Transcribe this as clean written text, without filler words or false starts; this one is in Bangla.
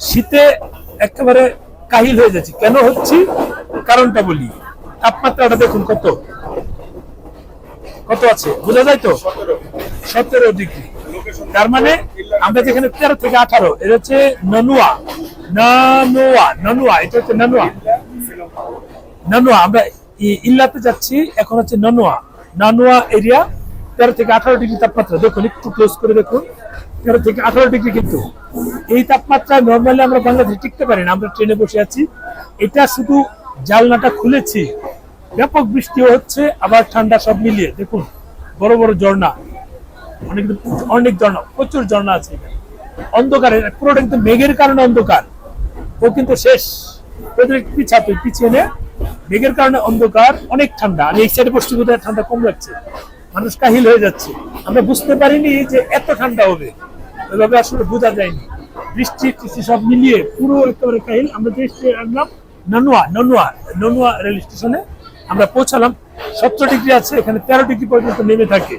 শীতে একেবারে কাহিল হয়ে যাচ্ছি। কেন হচ্ছি কারণটা বলি। তাপমাত্রাটা দেখুন কত কত আছে, বোঝা যায় তো, 17 ডিগ্রি। তার মানে আমরা যেখানে 13 থেকে 18, এটা হচ্ছে নানুয়া নানুয়া নানুয়া এটা হচ্ছে নানুয়া নানুয়া। আমরা ইল্লাতে যাচ্ছি, এখন হচ্ছে নানুয়া নানুয়া এরিয়া। 13 থেকে 18 ডিগ্রি তাপমাত্রা। দেখুন একটু ক্লোজ করে দেখুন, 13 থেকে 18 ডিগ্রি। কিন্তু এই তাপমাত্রায় নর্মালি আমরা বাংলাদেশে টিকতে পারি না। আমরা ট্রেনে বসে আছি, এটা শুধু জানলাটা খুলেছি, ব্যাপক বৃষ্টিও হচ্ছে, আবার ঠান্ডা, সব মিলিয়ে দেখুন বড় বড় ঝর্ণা, অনেক অনেক ঝর্ণা, প্রচুর ঝর্ণা আছে। অন্ধকার, পুরোটা কিন্তু মেঘের কারণে অন্ধকার। ও কিন্তু শেষ, ওদের পিছিয়ে নে, মেঘের কারণে অন্ধকার, অনেক ঠান্ডা। আমি এই সাইডে বসছি, বোধহয় ঠান্ডা কম লাগছে, মানুষ কাহিল হয়ে যাচ্ছে। আমরা বুঝতে পারিনি যে এত ঠান্ডা হবে, ওইভাবে আসলে বোঝা যায়নি। বৃষ্টি টিষ্টি সব মিলিয়ে পুরো একেবারে কাহিল। আমরা যে আসলাম নানুয়া নানুয়া নানুয়া রেল স্টেশনে আমরা পৌঁছালাম। 17 ডিগ্রি আছে, এখানে 13 ডিগ্রি পর্যন্ত নেমে থাকে।